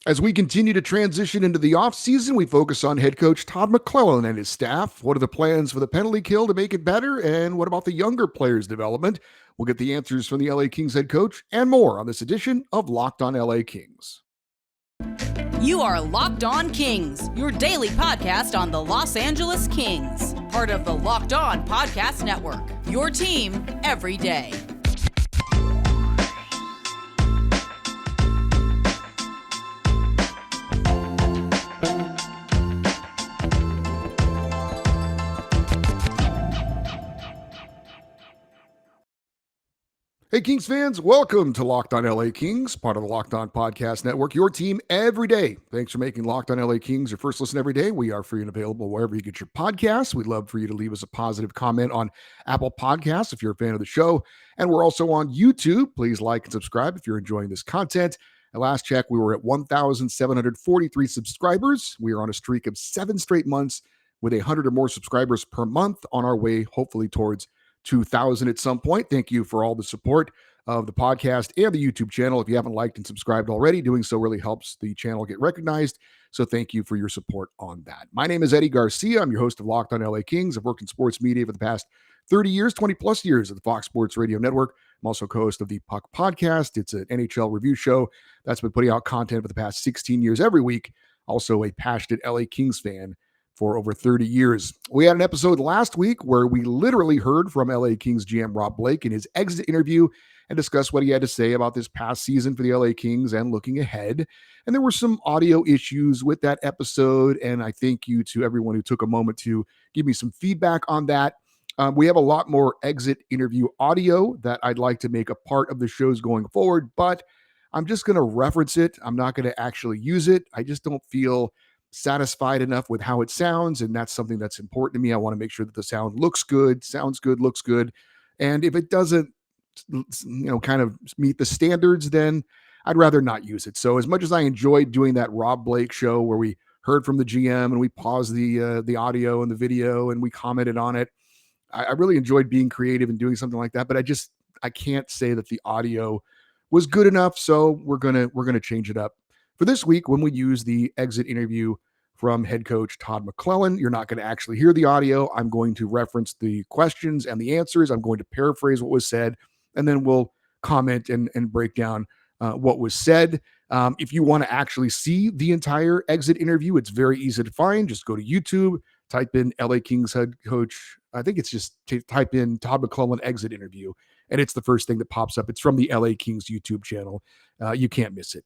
As we continue to transition into the offseason, we focus on head coach Todd McLellan and his staff. What are the plans for the penalty kill to make it better? And what about the younger players' development? We'll get the answers from the LA Kings head coach and more on this edition of Locked on LA Kings. You are Locked on Kings, your daily podcast on the Los Angeles Kings. Part of the Locked on Podcast Network, your team every day. Hey, Kings fans, welcome to Locked on LA Kings, part of the Locked on Podcast Network, your team every day. Thanks for making Locked on LA Kings your first listen every day. We are free and available wherever you get your podcasts. We'd love for you to leave us a positive comment on Apple Podcasts if you're a fan of the show. And we're also on YouTube. Please like and subscribe if you're enjoying this content. At last check, we were at 1,743 subscribers. We are on a streak of 7 straight months with 100 or more subscribers per month on our way, hopefully, towards 2,000 at some point. Thank you for all the support of the podcast and the YouTube channel. If you haven't liked and subscribed already, doing so really helps the channel get recognized. So thank you for your support on that. My name is Eddie Garcia. I'm your host of Locked on LA Kings. I've worked in sports media for the past 30 years, 20 plus years at the Fox Sports Radio Network. I'm also co-host of the Puck Podcast. It's an NHL review show that's been putting out content for the past 16 years every week. Also a passionate LA Kings fan for over 30 years. We had an episode last week where we literally heard from LA Kings GM Rob Blake in his exit interview and discussed what he had to say about this past season for the LA Kings and looking ahead. And there were some audio issues with that episode, and I thank you to everyone who took a moment to give me some feedback on that. We have a lot more exit interview audio that I'd like to make a part of the shows going forward, but I'm just going to reference it. I'm not going to actually use it. I just don't feel satisfied enough with how it sounds, and that's something that's important to me. I want to make sure that the sound looks good, sounds good, looks good, and if it doesn't, kind of meet the standards, then I'd rather not use it. So as much as I enjoyed doing that Rob Blake show where we heard from the GM and we paused the audio and the video and we commented on it, I really enjoyed being creative and doing something like that. But I can't say that the audio was good enough, so we're gonna change it up. For this week, when we use the exit interview from head coach Todd McLellan, you're not going to actually hear the audio. I'm going to reference the questions and the answers. I'm going to paraphrase what was said, and then we'll comment and break down what was said. If you want to actually see the entire exit interview, it's very easy to find. Just go to YouTube, type in LA Kings head coach. I think it's just type in Todd McLellan exit interview, and it's the first thing that pops up. It's from the LA Kings YouTube channel. You can't miss it.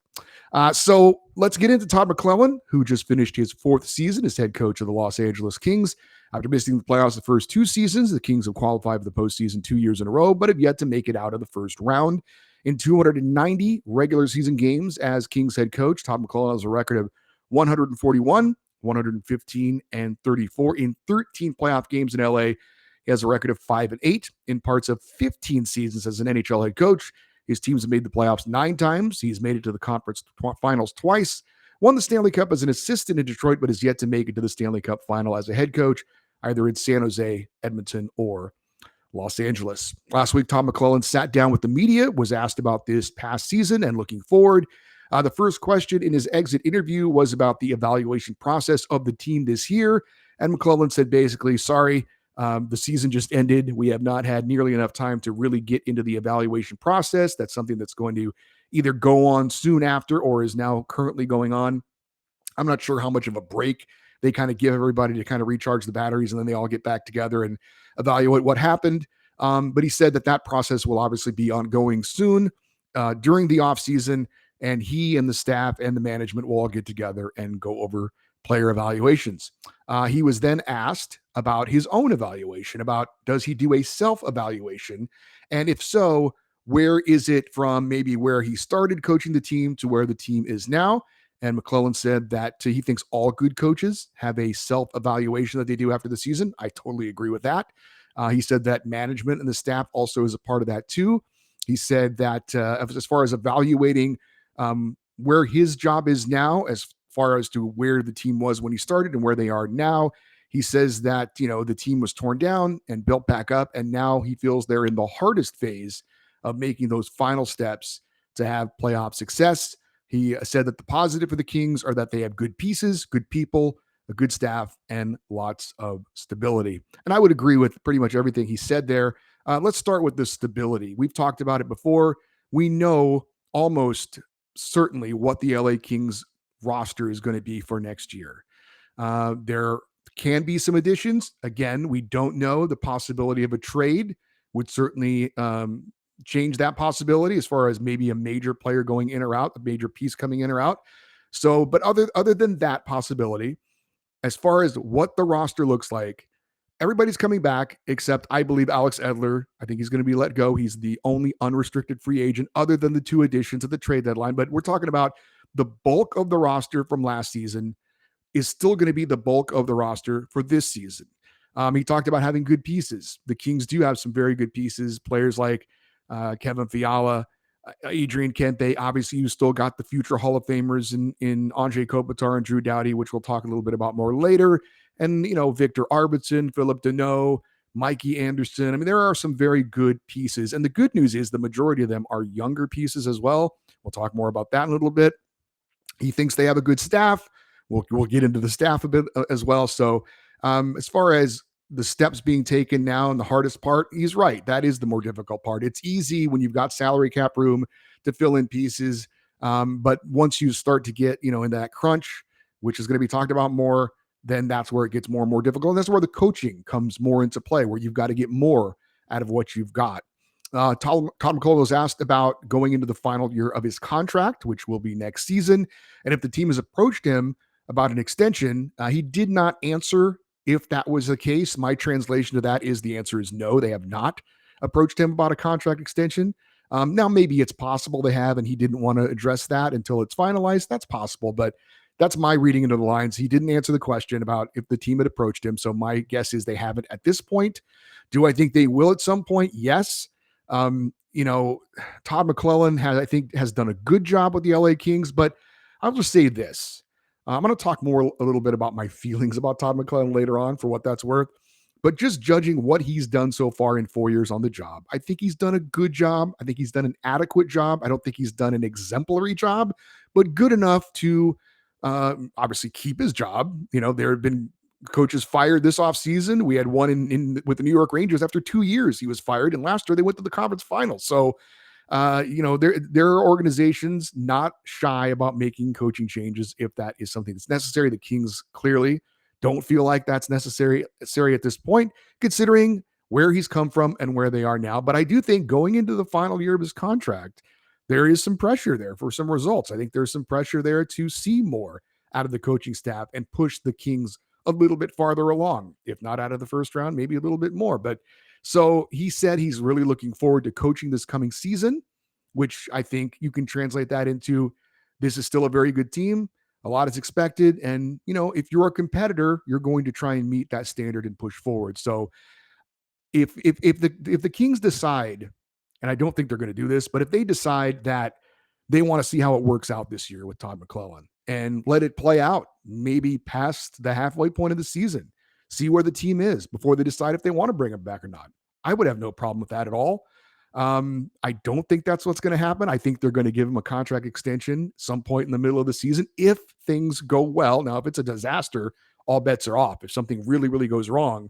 So let's get into Todd McLellan, who just finished his 4th season as head coach of the Los Angeles Kings. After missing the playoffs the first 2 seasons, the Kings have qualified for the postseason 2 years in a row, but have yet to make it out of the first round. In 290 regular season games as Kings head coach, Todd McLellan has a record of 141, 115, and 34 in 13 playoff games in LA. He has a record of 5-8 in parts of 15 seasons as an NHL head coach. His teams have made the playoffs 9 times. He's made it to the conference finals twice, won the Stanley Cup as an assistant in Detroit, but has yet to make it to the Stanley Cup final as a head coach, either in San Jose, Edmonton, or Los Angeles. Last week, Todd McLellan sat down with the media, was asked about this past season and looking forward. The first question in his exit interview was about the evaluation process of the team this year. And McLellan said basically, sorry, the season just ended. We have not had nearly enough time to really get into the evaluation process. That's something that's going to either go on soon after or is now currently going on. I'm not sure how much of a break they kind of give everybody to kind of recharge the batteries, and then they all get back together and evaluate what happened. But he said that process will obviously be ongoing soon during the offseason, and he and the staff and the management will all get together and go over player evaluations. He was then asked about his own evaluation, about does he do a self-evaluation? And if so, where is it from maybe where he started coaching the team to where the team is now? And McLellan said that he thinks all good coaches have a self-evaluation that they do after the season. I totally agree with that. He said that management and the staff also is a part of that too. He said that as far as evaluating where his job is now, as far as to where the team was when he started and where they are now, he says that, the team was torn down and built back up, and now he feels they're in the hardest phase of making those final steps to have playoff success. He said that the positive for the Kings are that they have good pieces, good people, a good staff, and lots of stability. And I would agree with pretty much everything he said there. Let's start with the stability. We've talked about it before. We know almost certainly what the LA Kings roster is going to be for next year. There can be some additions. Again, we don't know. The possibility of a trade would certainly change that possibility as far as maybe a major player going in or out, a major piece coming in or out. So, but other than that possibility, as far as what the roster looks like, everybody's coming back except I believe Alex Edler. I think he's going to be let go. He's the only unrestricted free agent other than the two additions at the trade deadline. But we're talking about the bulk of the roster from last season is still going to be the bulk of the roster for this season. He talked about having good pieces. The Kings do have some very good pieces. Players like Kevin Fiala, Adrian Kempe. Obviously, you still got the future Hall of Famers in Andre Kopitar and Drew Doughty, which we'll talk a little bit about more later. And, Victor Arvidsson, Philip Deneau, Mikey Anderson. I mean, there are some very good pieces. And the good news is the majority of them are younger pieces as well. We'll talk more about that in a little bit. He thinks they have a good staff. We'll get into the staff a bit as well. So as far as the steps being taken now and the hardest part, he's right. That is the more difficult part. It's easy when you've got salary cap room to fill in pieces. But once you start to get, in that crunch, which is going to be talked about more, then that's where it gets more and more difficult. And that's where the coaching comes more into play, where you've got to get more out of what you've got. Todd McLellan was asked about going into the final year of his contract, which will be next season. And if the team has approached him about an extension, he did not answer if that was the case. My translation to that is the answer is no, they have not approached him about a contract extension. Now, maybe it's possible they have, and he didn't want to address that until it's finalized. That's possible, but that's my reading into the lines. He didn't answer the question about if the team had approached him. So my guess is they haven't at this point. Do I think they will at some point? Yes. Todd McLellan has done a good job with the LA Kings, but I'll just say this. I'm going to talk a little bit about my feelings about Todd McLellan later on for what that's worth. But just judging what he's done so far in 4 years on the job, I think he's done a good job. I think he's done an adequate job. I don't think he's done an exemplary job, but good enough to obviously keep his job. There have been coaches fired this offseason. We had one in with the New York Rangers after 2 years. He was fired, and last year they went to the conference finals. So there are organizations not shy about making coaching changes if that is something that's necessary. The Kings clearly don't feel like that's necessary at this point, considering where he's come from and where they are now. But I do think going into the final year of his contract, there is some pressure there for some results. I think there's some pressure there to see more out of the coaching staff and push the Kings a little bit farther along, if not out of the first round, maybe a little bit more. But so he said he's really looking forward to coaching this coming season, which I think you can translate that into this is still a very good team. A lot is expected. And, if you're a competitor, you're going to try and meet that standard and push forward. So if the Kings decide, and I don't think they're going to do this, but if they decide that they want to see how it works out this year with Todd McLellan and let it play out, maybe past the halfway point of the season, see where the team is before they decide if they want to bring him back or not. I would have no problem with that at all. I don't think that's what's going to happen. I think they're going to give him a contract extension some point in the middle of the season if things go well. Now, if it's a disaster, all bets are off. If something really, really goes wrong.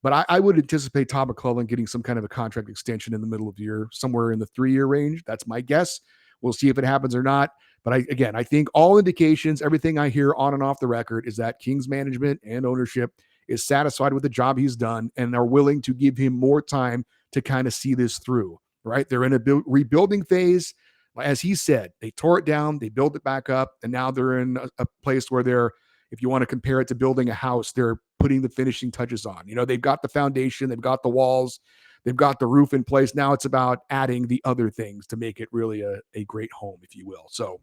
But I would anticipate Todd McLellan getting some kind of a contract extension in the middle of the year, somewhere in the 3-year range. That's my guess. We'll see if it happens or not. But I think all indications, everything I hear on and off the record is that Kings management and ownership is satisfied with the job he's done and are willing to give him more time to kind of see this through, right? They're in a rebuilding phase. As he said, they tore it down, they built it back up, and now they're in a place where they're, if you want to compare it to building a house, they're putting the finishing touches on. They've got the foundation, they've got the walls, they've got the roof in place. Now it's about adding the other things to make it really a great home, if you will. So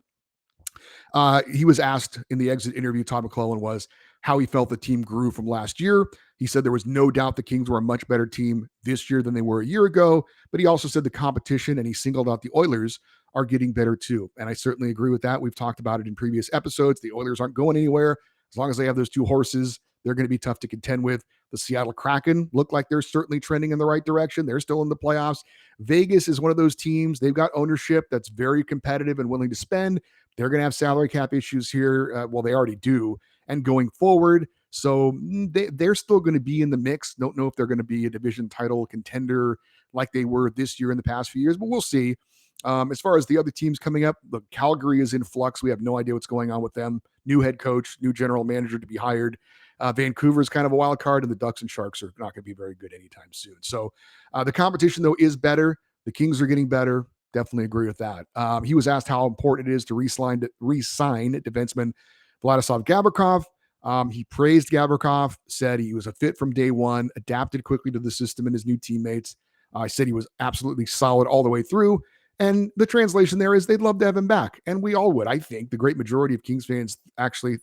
he was asked in the exit interview, Todd McLellan was, how he felt the team grew from last year. He said there was no doubt the Kings were a much better team this year than they were a year ago, but he also said the competition, and he singled out the Oilers, are getting better too. And I certainly agree with that. We've talked about it in previous episodes. The Oilers aren't going anywhere. As long as they have those two horses, they're going to be tough to contend with. The Seattle Kraken look like they're certainly trending in the right direction. They're still in the playoffs. Vegas is one of those teams. They've got ownership that's very competitive and willing to spend. They're going to have salary cap issues here. Well, they already do. And going forward, so they're still going to be in the mix. Don't know if they're going to be a division title contender like they were this year in the past few years, but we'll see. As far as the other teams coming up, look, Calgary is in flux. We have no idea what's going on with them. New head coach, new general manager to be hired. Vancouver is kind of a wild card, and the Ducks and Sharks are not going to be very good anytime soon. So the competition, though, is better. The Kings are getting better. Definitely agree with that. He was asked how important it is to re-sign defenseman Vladislav Gavrikov. He praised Gavrikov, said he was a fit from day one, adapted quickly to the system and his new teammates. Said he was absolutely solid all the way through. And the translation there is they'd love to have him back. And we all would. I think the great majority of Kings fans actually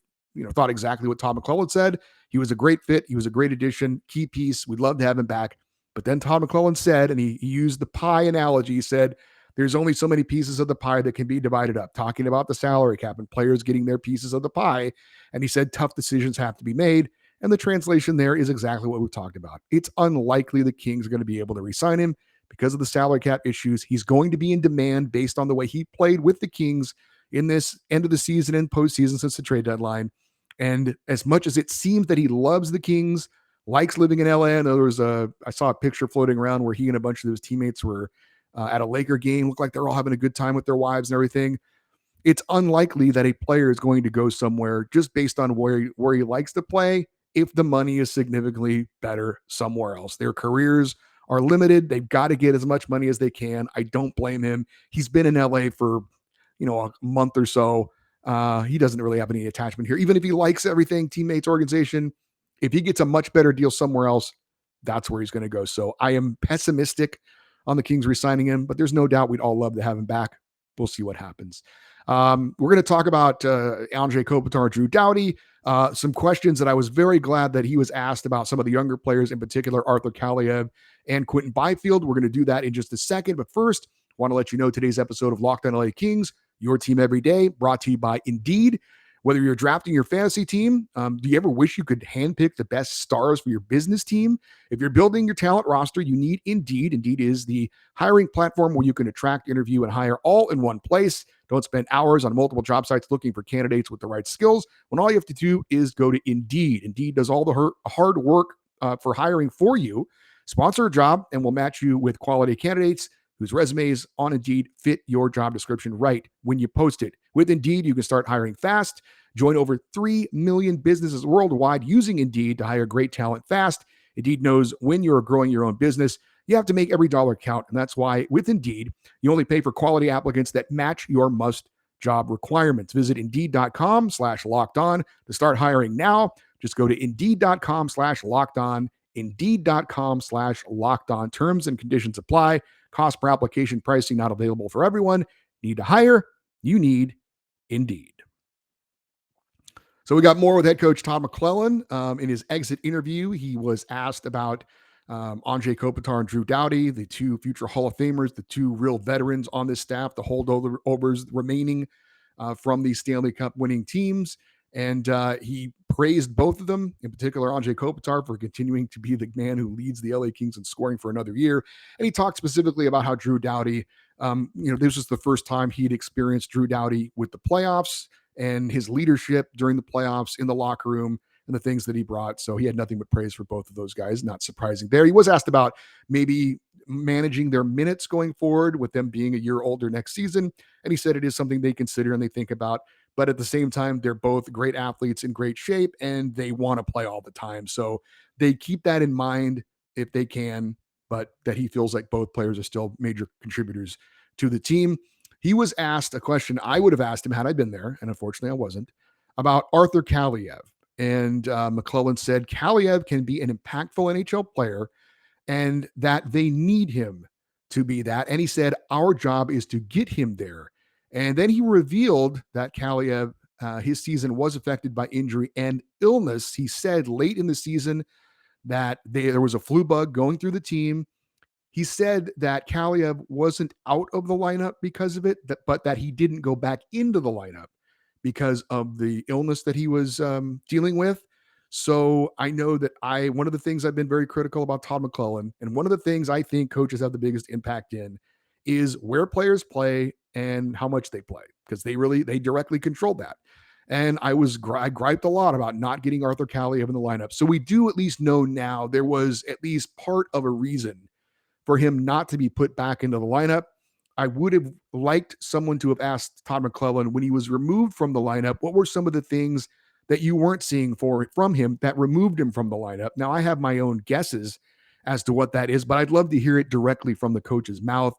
thought exactly what Todd McLellan said. He was a great fit. He was a great addition, key piece. We'd love to have him back. But then Todd McLellan said, and he used the pie analogy, he said, there's only so many pieces of the pie that can be divided up, talking about the salary cap and players getting their pieces of the pie. And he said tough decisions have to be made. And the translation there is exactly what we talked about. It's unlikely the Kings are going to be able to re-sign him because of the salary cap issues. He's going to be in demand based on the way he played with the Kings in this end of the season and postseason since the trade deadline. And as much as it seems that he loves the Kings, likes living in LA, and I saw a picture floating around where he and a bunch of his teammates were at a Laker game, looked like they're all having a good time with their wives and everything. It's unlikely that a player is going to go somewhere just based on where he likes to play if the money is significantly better somewhere else. Their careers are limited. They've got to get as much money as they can. I don't blame him. He's been in LA for, a month or so. He doesn't really have any attachment here. Even if he likes everything, teammates, organization, if he gets a much better deal somewhere else, that's where he's going to go. So I am pessimistic on the Kings re-signing him, but there's no doubt we'd all love to have him back. We'll see what happens. We're going to talk about Andre Kopitar, Drew Doughty. Some questions that I was very glad that he was asked about some of the younger players, in particular Arthur Calia and Quentin Byfield. We're going to do that in just a second. But first, I want to let you know today's episode of Locked On LA Kings, your team every day, brought to you by Indeed. Whether you're drafting your fantasy team, do you ever wish you could handpick the best stars for your business team? If you're building your talent roster, you need Indeed. Indeed is the hiring platform where you can attract, interview, and hire all in one place. Don't spend hours on multiple job sites looking for candidates with the right skills when all you have to do is go to Indeed. Indeed does all the hard work for hiring for you. Sponsor a job and we'll match you with quality candidates whose resumes on Indeed fit your job description right when you post it. With Indeed, you can start hiring fast. Join over 3 million businesses worldwide using Indeed to hire great talent fast. Indeed knows when you're growing your own business, you have to make every dollar count. And that's why with Indeed, you only pay for quality applicants that match your must job requirements. Visit Indeed.com/locked-on to start hiring now. Just go to Indeed.com/locked-on. Indeed.com/locked-on. Terms and conditions apply. Cost per application pricing not available for everyone. Need to hire? You need Indeed. So we got more with head coach Todd McLellan. In his exit interview, he was asked about Andre Kopitar and Drew Doughty, the two future Hall of Famers, the two real veterans on this staff, the holdovers remaining from these Stanley Cup winning teams. And he praised both of them, in particular Andre Kopitar, for continuing to be the man who leads the LA Kings in scoring for another year. And he talked specifically about how Drew Doughty, this was the first time he'd experienced Drew Doughty with the playoffs and his leadership during the playoffs in the locker room and the things that he brought. So he had nothing but praise for both of those guys. Not surprising there. He was asked about maybe managing their minutes going forward with them being a year older next season. And he said it is something they consider and they think about. But at the same time, they're both great athletes in great shape and they want to play all the time. So they keep that in mind if they can, but that he feels like both players are still major contributors to the team. He was asked a question I would have asked him had I been there, and unfortunately I wasn't, about Arthur Kaliev. And McLellan said Kaliev can be an impactful NHL player and that they need him to be that. And he said, our job is to get him there. And then he revealed that Kaliev, his season was affected by injury and illness. He said late in the season that there was a flu bug going through the team. He said that Kaliev wasn't out of the lineup because of it, but that he didn't go back into the lineup because of the illness that he was dealing with. So I know that one of the things I've been very critical about Todd McLellan, and one of the things I think coaches have the biggest impact in, is where players play and how much they play. because they directly controlled that. And I griped a lot about not getting Arthur Calia in the lineup. So we do at least know now there was at least part of a reason for him not to be put back into the lineup. I would have liked someone to have asked Todd McLellan when he was removed from the lineup, what were some of the things that you weren't seeing from him that removed him from the lineup? Now, I have my own guesses as to what that is, but I'd love to hear it directly from the coach's mouth.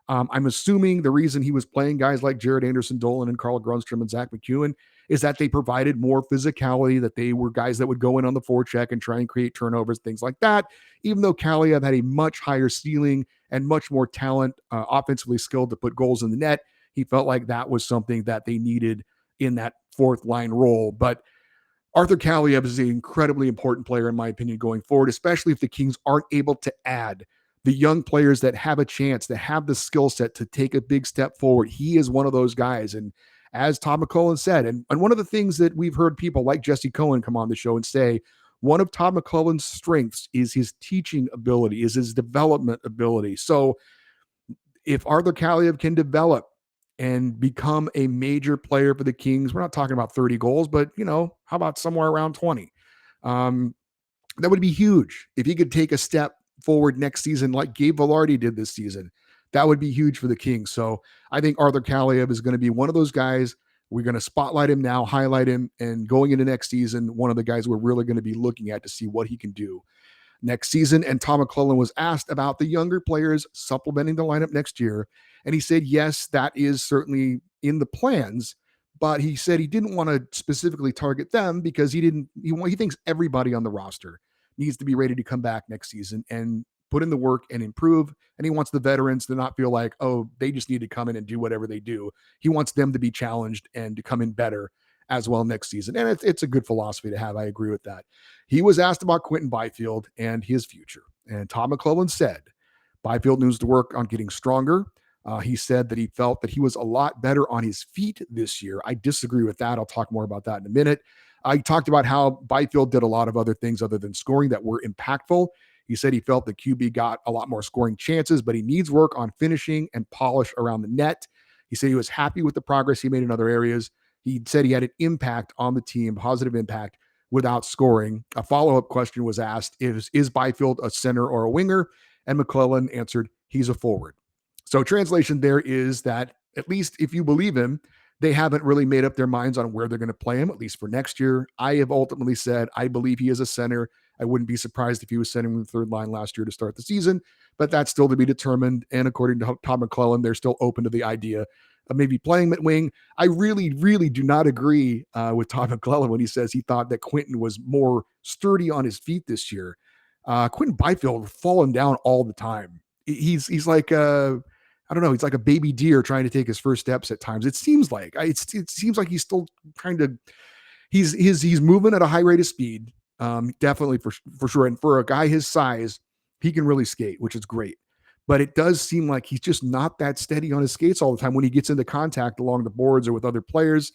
I'm assuming the reason he was playing guys like Jared Anderson-Dolan and Carl Grunstrom and Zach McEwen is that they provided more physicality, that they were guys that would go in on the forecheck and try and create turnovers, things like that. Even though Calia had a much higher ceiling and much more talent, offensively skilled to put goals in the net, he felt like that was something that they needed in that fourth line role. But Arthur Calia is an incredibly important player, in my opinion, going forward, especially if the Kings aren't able to add the young players that have a chance, that have the skill set to take a big step forward. He is one of those guys. And as Todd McLellan said, and one of the things that we've heard people like Jesse Cohen come on the show and say, one of Todd McLellan's strengths is his teaching ability, is his development ability. So if Arthur Calia can develop and become a major player for the Kings, we're not talking about 30 goals, but, how about somewhere around 20? That would be huge. If he could take a step forward next season like Gabe Vilardi did this season, that would be huge for the Kings. So I think Arthur Calia is going to be one of those guys. We're going to spotlight him now, highlight him, and going into next season, one of the guys we're really going to be looking at to see what he can do next season. And Todd McLellan was asked about the younger players supplementing the lineup next year. And he said, yes, that is certainly in the plans, but he said he didn't want to specifically target them because he thinks everybody on the roster needs to be ready to come back next season and put in the work and improve. And he wants the veterans to not feel like, oh, they just need to come in and do whatever they do. He wants them to be challenged and to come in better as well next season. And it's a good philosophy to have. I agree with that. He was asked about Quinton Byfield and his future. And Todd McLellan said, Byfield needs to work on getting stronger. He said that he felt that he was a lot better on his feet this year. I disagree with that. I'll talk more about that in a minute. I talked about how Byfield did a lot of other things other than scoring that were impactful. He said he felt the QB got a lot more scoring chances, but he needs work on finishing and polish around the net. He said he was happy with the progress he made in other areas. He said he had an impact on the team, positive impact, without scoring. A follow-up question was asked, is Byfield a center or a winger? And McLellan answered, he's a forward. So translation there is that, at least if you believe him, they haven't really made up their minds on where they're going to play him, at least for next year. I have ultimately said I believe he is a center. I wouldn't be surprised if he was centering the third line last year to start the season, but that's still to be determined. And according to Todd McLellan, they're still open to the idea of maybe playing him at wing. I really, really do not agree with Todd McLellan when he says he thought that Quinton was more sturdy on his feet this year. Quinton Byfield falling down all the time. He's like I don't know. He's like a baby deer trying to take his first steps at times. It seems like he's still trying to. He's moving at a high rate of speed, definitely for sure. And for a guy his size, he can really skate, which is great. But it does seem like he's just not that steady on his skates all the time when he gets into contact along the boards or with other players.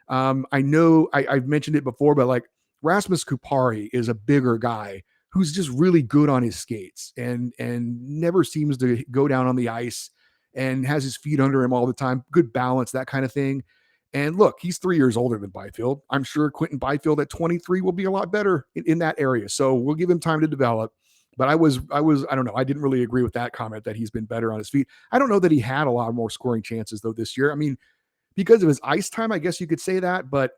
I know I've mentioned it before, but like Rasmus Kupari is a bigger guy who's just really good on his skates and never seems to go down on the ice and has his feet under him all the time, good balance, that kind of thing. And look, he's 3 years older than Byfield. I'm sure Quinton Byfield at 23 will be a lot better in that area. So we'll give him time to develop. But I don't know. I didn't really agree with that comment that he's been better on his feet. I don't know that he had a lot more scoring chances though this year. I mean, because of his ice time, I guess you could say that, but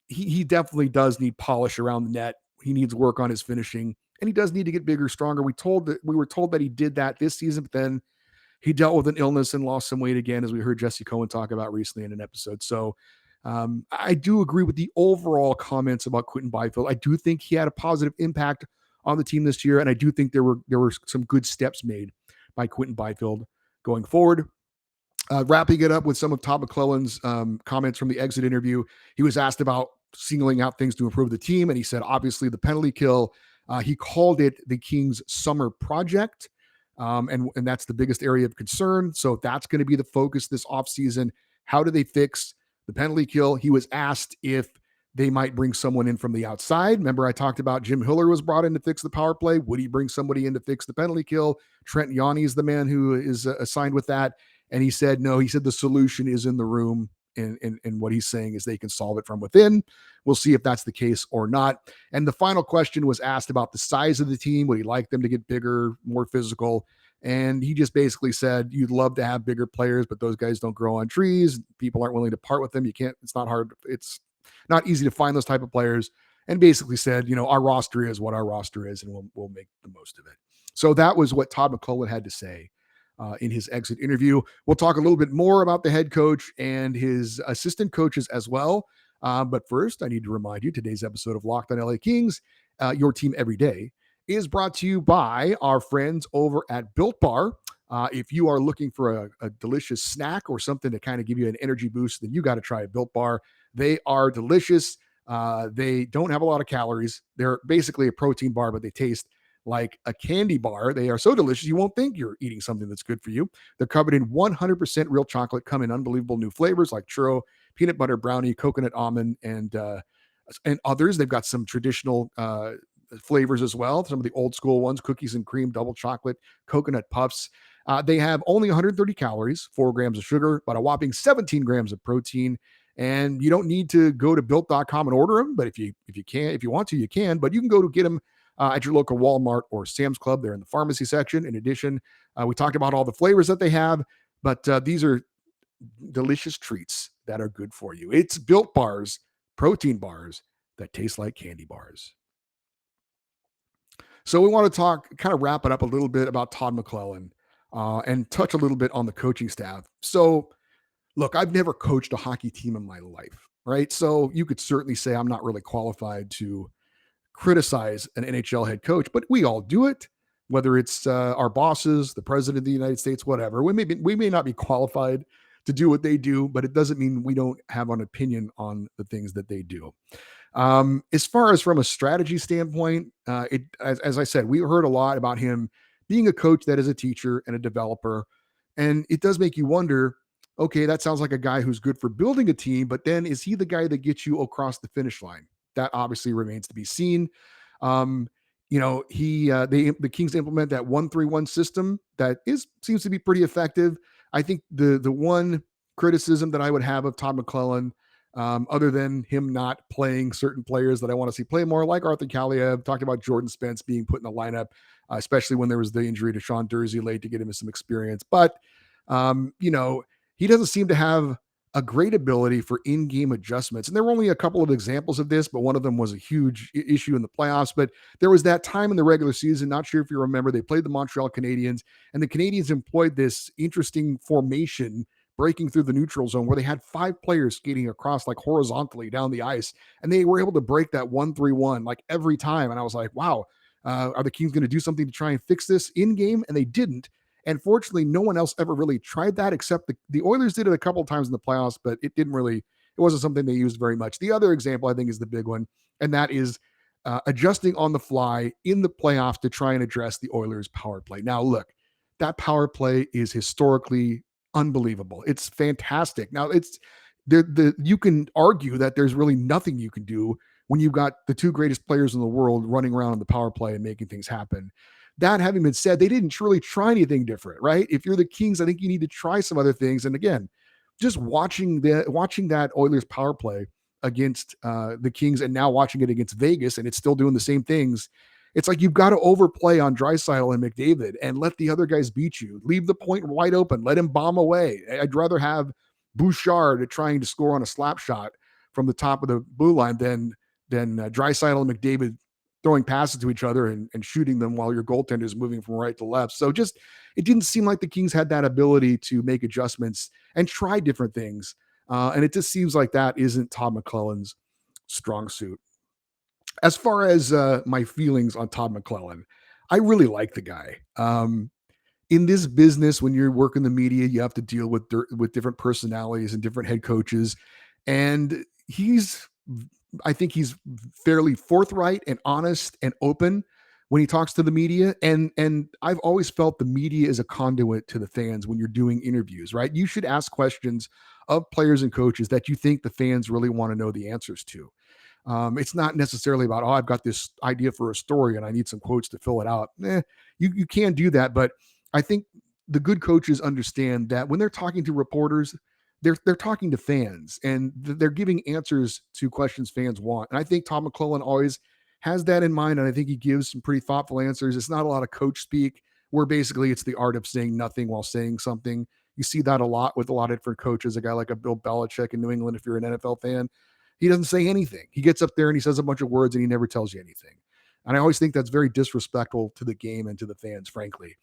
he definitely does need polish around the net. He needs work on his finishing, and he does need to get bigger, stronger. We were told that he did that this season, but then he dealt with an illness and lost some weight again, as we heard Jesse Cohen talk about recently in an episode. So I do agree with the overall comments about Quinton Byfield. I do think he had a positive impact on the team this year, and I do think there were some good steps made by Quinton Byfield going forward. Wrapping it up with some of Todd McLellan's comments from the exit interview, he was asked about singling out things to improve the team, and he said, obviously, the penalty kill. He called it the Kings' summer project. And that's the biggest area of concern. So that's going to be the focus this offseason. How do they fix the penalty kill? He was asked if they might bring someone in from the outside. Remember, I talked about Jim Hiller was brought in to fix the power play. Would he bring somebody in to fix the penalty kill? Trent Yanni is the man who is assigned with that. And he said, no, he said the solution is in the room. And what he's saying is they can solve it from within. We'll see if that's the case or not. And the final question was asked about the size of the team. Would he like them to get bigger, more physical? And he just basically said, you'd love to have bigger players, but those guys don't grow on trees. People aren't willing to part with them. You can't, it's not hard. It's not easy to find those type of players. And basically said, our roster is what our roster is, and we'll make the most of it. So that was what Todd McLellan had to say in his exit interview. We'll talk a little bit more about the head coach and his assistant coaches as well. But first, I need to remind you, today's episode of Locked on LA Kings, your team every day, is brought to you by our friends over at Built Bar. If you are looking for a delicious snack or something to kind of give you an energy boost, then you got to try a Built Bar. They are delicious. They don't have a lot of calories. They're basically a protein bar, but they taste like a candy bar. They are so delicious, you won't think you're eating something that's good for you. They're covered in 100% real chocolate, come in unbelievable new flavors like churro, peanut butter brownie, coconut almond, and others. They've got some traditional flavors as well. Some of the old school ones, cookies and cream, double chocolate, coconut puffs. They have only 130 calories, 4 grams of sugar, but a whopping 17 grams of protein. And you don't need to go to built.com and order them, but if you want to, you can. But you can go to get them at your local Walmart or Sam's Club. They're in the pharmacy section. In addition, we talked about all the flavors that they have, but these are delicious treats that are good for you. It's Built Bars, protein bars that taste like candy bars. So we want to kind of wrap it up a little bit about Todd McLellan and touch a little bit on the coaching staff. So look, I've never coached a hockey team in my life, right? So you could certainly say I'm not really qualified to criticize an NHL head coach, but we all do it, whether it's our bosses, the president of the United States, whatever. We may not be qualified to do what they do, but it doesn't mean we don't have an opinion on the things that they do. As far as from a strategy standpoint, as I said, we heard a lot about him being a coach that is a teacher and a developer. And it does make you wonder, okay, that sounds like a guy who's good for building a team, but then is he the guy that gets you across the finish line? That obviously remains to be seen. The Kings implement that 1-3-1 system that seems to be pretty effective. I think the one criticism that I would have of Todd McLellan, other than him not playing certain players that I want to see play more, like Arthur Calia, I've talked about Jordan Spence being put in the lineup, especially when there was the injury to Sean Durzi late to get him some experience. But he doesn't seem to have a great ability for in-game adjustments. And there were only a couple of examples of this, but one of them was a huge issue in the playoffs. But there was that time in the regular season, not sure if you remember, they played the Montreal Canadiens, and the Canadiens employed this interesting formation breaking through the neutral zone where they had 5 players skating across like horizontally down the ice. And they were able to break that 1-3-1 like every time. And I was like, wow, are the Kings going to do something to try and fix this in game? And they didn't. And fortunately, no one else ever really tried that except the Oilers did it a couple of times in the playoffs, but it wasn't something they used very much. The other example, I think, is the big one, and that is adjusting on the fly in the playoffs to try and address the Oilers' power play. Now, look, that power play is historically unbelievable. It's fantastic. Now, you can argue that there's really nothing you can do when you've got the 2 greatest players in the world running around in the power play and making things happen. That having been said, they didn't really try anything different, right? If you're the Kings, I think you need to try some other things. And again, just watching that Oilers power play against the Kings and now watching it against Vegas, and it's still doing the same things. It's like you've got to overplay on Draisaitl and McDavid and let the other guys beat you. Leave the point wide open. Let him bomb away. I'd rather have Bouchard trying to score on a slap shot from the top of the blue line than Draisaitl and McDavid throwing passes to each other and shooting them while your goaltender is moving from right to left. So it didn't seem like the Kings had that ability to make adjustments and try different things. And it just seems like that isn't Todd McLellan's strong suit. As far as my feelings on Todd McLellan, I really like the guy. In this business, when you're working the media, you have to deal with different personalities and different head coaches. And I think he's fairly forthright and honest and open when he talks to the media. And I've always felt the media is a conduit to the fans when you're doing interviews, right? You should ask questions of players and coaches that you think the fans really want to know the answers to. It's not necessarily about, I've got this idea for a story and I need some quotes to fill it out. You can do that, but I think the good coaches understand that when they're talking to reporters, they're talking to fans, and they're giving answers to questions fans want. And I think Todd McLellan always has that in mind, and I think he gives some pretty thoughtful answers. It's not a lot of coach speak, where basically it's the art of saying nothing while saying something. You see that a lot with a lot of different coaches. A guy like a Bill Belichick in New England, if you're an NFL fan, he doesn't say anything. He gets up there and he says a bunch of words and he never tells you anything. And I always think that's very disrespectful to the game and to the fans, frankly.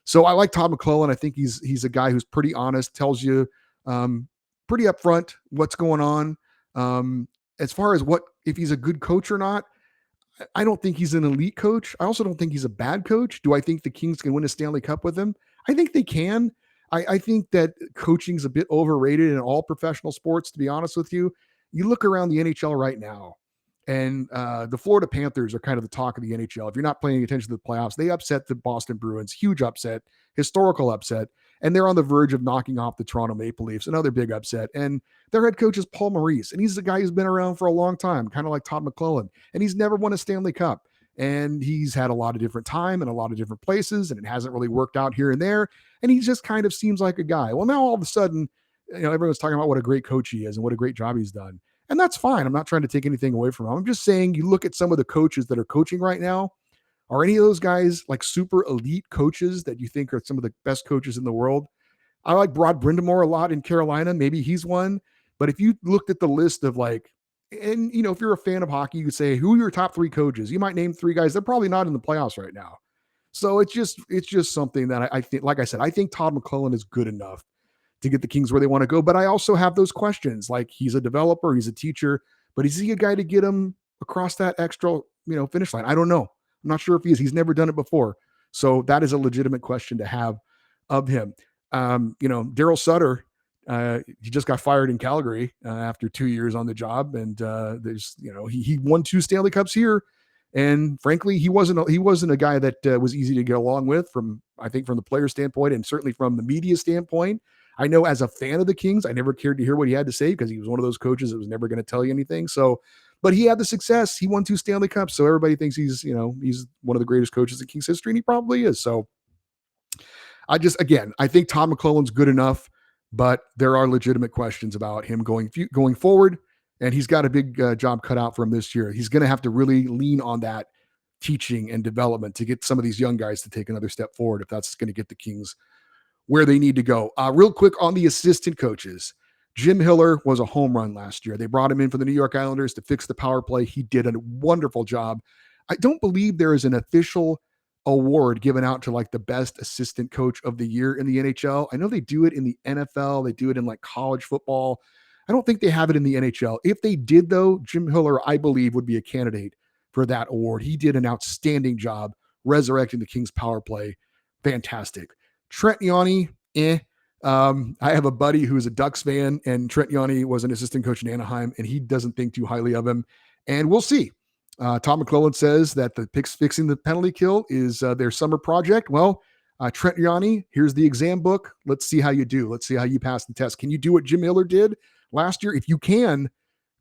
So I like Todd McLellan. I think he's a guy who's pretty honest, tells you pretty upfront what's going on. As far as if he's a good coach or not, I don't think he's an elite coach. I also don't think he's a bad coach. Do I think the Kings can win a Stanley Cup with him? I think they can. I think that coaching's a bit overrated in all professional sports, to be honest with you. You look around the NHL right now, and the Florida Panthers are kind of the talk of the NHL. If you're not paying attention to the playoffs, they upset the Boston Bruins, huge upset, historical upset, and they're on the verge of knocking off the Toronto Maple Leafs, another big upset. And their head coach is Paul Maurice, and he's a guy who's been around for a long time, kind of like Todd McLellan, and he's never won a Stanley Cup. And he's had a lot of different time in a lot of different places, and it hasn't really worked out here and there. And he just kind of seems like a guy. Well, now all of a sudden, everyone's talking about what a great coach he is and what a great job he's done. And that's fine. I'm not trying to take anything away from him. I'm just saying, you look at some of the coaches that are coaching right now. Are any of those guys like super elite coaches that you think are some of the best coaches in the world? I like Rod Brindamore a lot in Carolina. Maybe he's one. But if you looked at the list of and if you're a fan of hockey, you could say, who are your top 3 coaches? You might name 3 guys. They're probably not in the playoffs right now. So it's just something that I think, like I said, I think Todd McLellan is good enough to get the Kings where they want to go. But I also have those questions. Like, he's a developer, he's a teacher, but is he a guy to get him across that extra, finish line? I don't know. I'm not sure if he is. He's never done it before. So that is a legitimate question to have of him. Daryl Sutter, he just got fired in Calgary after 2 years on the job. And he won 2 Stanley Cups here. And frankly, he wasn't a guy that was easy to get along with from the player standpoint, and certainly from the media standpoint. I know as a fan of the Kings, I never cared to hear what he had to say, because he was one of those coaches that was never going to tell you anything. So, but he had the success. He won 2 Stanley Cups. So everybody thinks he's one of the greatest coaches in Kings history, and he probably is. So I think Todd McLellan's good enough, but there are legitimate questions about him going forward. And he's got a big job cut out for him this year. He's going to have to really lean on that teaching and development to get some of these young guys to take another step forward, if that's going to get the Kings where they need to go. Real quick on the assistant coaches. Jim Hiller was a home run last year. They brought him in for the New York Islanders to fix the power play. He did a wonderful job. I don't believe there is an official award given out to the best assistant coach of the year in the NHL. I know they do it in the NFL. They do it in college football. I don't think they have it in the NHL. If they did, though, Jim Hiller, I believe, would be a candidate for that award. He did an outstanding job resurrecting the Kings power play. Fantastic. Trent Yawney, I have a buddy who's a Ducks fan, and Trent Yawney was an assistant coach in Anaheim, and he doesn't think too highly of him. And we'll see. Tom McLellan says that the fixing the penalty kill is their summer project. Well, Trent Yawney, here's the exam book. Let's see how you do. Let's see how you pass the test. Can you do what Jim Hiller did last year? If you can,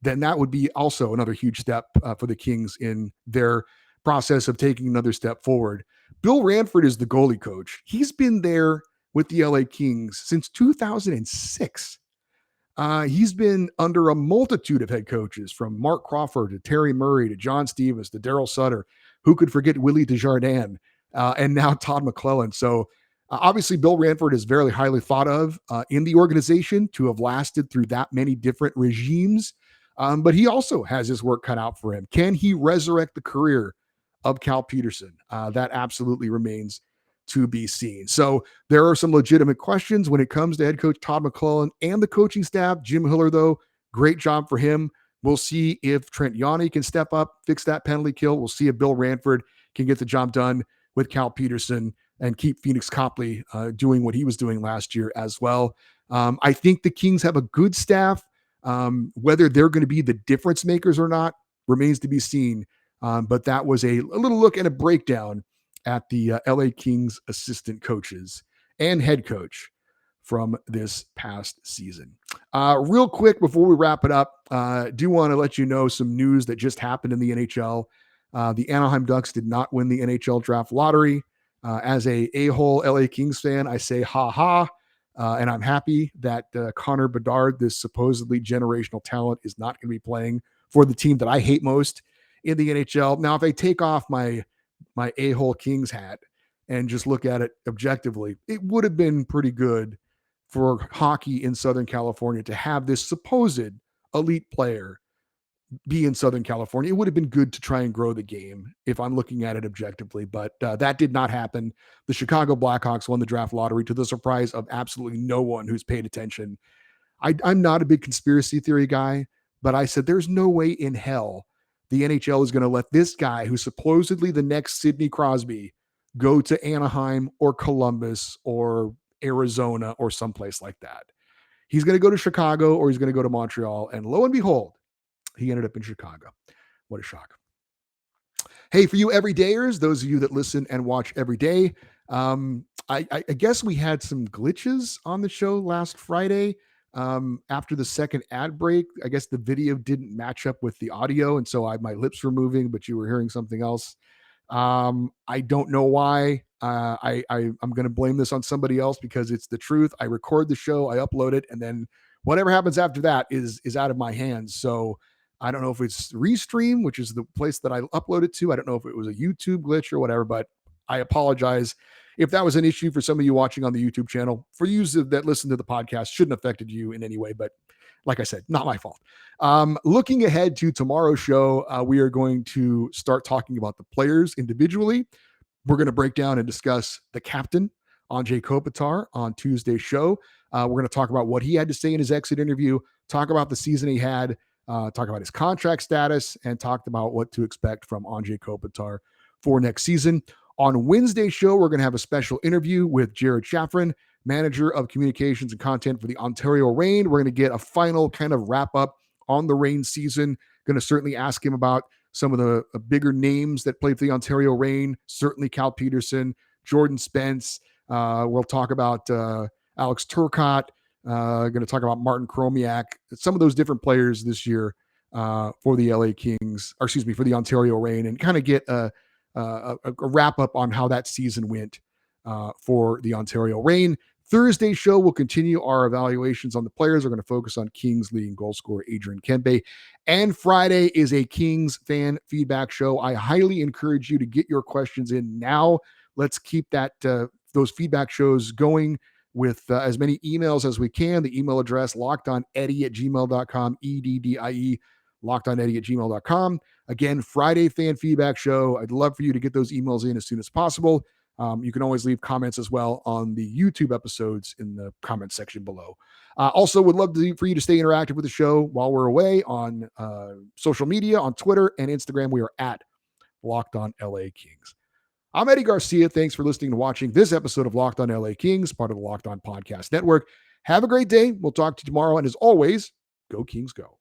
then that would be also another huge step for the Kings in their process of taking another step forward. Bill Ranford is the goalie coach. He's been there with the LA Kings since 2006. He's been under a multitude of head coaches, from Mark Crawford to Terry Murray to John Stevens to Daryl Sutter. Who could forget Willie Desjardins? And now Todd McLellan. So obviously Bill Ranford is very highly thought of in the organization to have lasted through that many different regimes. But he also has his work cut out for him. Can he resurrect the career of Cal Peterson? That absolutely remains to be seen. So there are some legitimate questions when it comes to head coach Todd McLellan and the coaching staff. Jim Hiller, though, great job for him. We'll see if Trent Yawney can step up, fix that penalty kill. We'll see if Bill Ranford can get the job done with Cal Peterson and keep Phoenix Copley doing what he was doing last year as well. I think the Kings have a good staff. Whether they're going to be the difference makers or not remains to be seen. But that was a little look and a breakdown at the LA Kings assistant coaches and head coach from this past season. Real quick before we wrap it up, do want to let you know some news that just happened in the NHL. The Anaheim Ducks did not win the NHL Draft Lottery. As a-hole LA Kings fan, I say ha ha. And I'm happy that Connor Bedard, this supposedly generational talent, is not going to be playing for the team that I hate most in the NHL. Now, if I take off my a-hole Kings hat and just look at it objectively, it would have been pretty good for hockey in Southern California to have this supposed elite player be in Southern California. It would have been good to try and grow the game if I'm looking at it objectively, but that did not happen. The Chicago Blackhawks won the draft lottery to the surprise of absolutely no one who's paid attention. I'm not a big conspiracy theory guy, but I said there's no way in hell the NHL is going to let this guy, who's supposedly the next Sidney Crosby, go to Anaheim or Columbus or Arizona or someplace like that. He's going to go to Chicago or he's going to go to Montreal. And lo and behold, he ended up in Chicago. What a shock. Hey, for you everydayers, those of you that listen and watch every day, I guess we had some glitches on the show last Friday. After the second ad break, I guess the video didn't match up with the audio. And so my lips were moving, but you were hearing something else. I don't know why. I'm going to blame this on somebody else because it's the truth. I record the show, I upload it, and then whatever happens after that is out of my hands. So I don't know if it's Restream, which is the place that I upload it to. I don't know if it was a YouTube glitch or whatever, but I apologize if that was an issue for some of you watching on the YouTube channel. For you that listen to the podcast, shouldn't have affected you in any way, but like I said, not my fault. Looking ahead to tomorrow's show, we are going to start talking about the players individually. We're going to break down and discuss the captain, Anze Kopitar, on Tuesday's show. We're going to talk about what he had to say in his exit interview, talk about the season he had, talk about his contract status, and talked about what to expect from Anze Kopitar for next season. On Wednesday's show, we're going to have a special interview with Jared Shafran, manager of communications and content for the Ontario Reign. We're going to get a final kind of wrap up on the Reign season. Going to certainly ask him about some of the bigger names that played for the Ontario Reign, certainly Cal Peterson, Jordan Spence. We'll talk about Alex Turcotte. Going to talk about Martin Chromiak, some of those different players this year for the LA Kings, or excuse me, for the Ontario Reign, and kind of get a wrap up on how that season went for the Ontario Reign. Thursday's show will continue our evaluations on the players. We're going to focus on Kings leading goal scorer Adrian Kempe. And Friday is a Kings fan feedback show. I highly encourage you to get your questions in now. Let's keep that those feedback shows going with as many emails as we can. The email address, lockedoneddie@gmail.com, EDDIE, lockedoneddie@gmail.com. Again, Friday fan feedback show. I'd love for you to get those emails in as soon as possible. You can always leave comments as well on the YouTube episodes in the comment section below. Also, would love for you to stay interactive with the show while we're away on social media, on Twitter and Instagram. We are at Locked On LA Kings. I'm Eddie Garcia. Thanks for listening and watching this episode of Locked On LA Kings, part of the Locked On Podcast Network. Have a great day. We'll talk to you tomorrow. And as always, go Kings, go.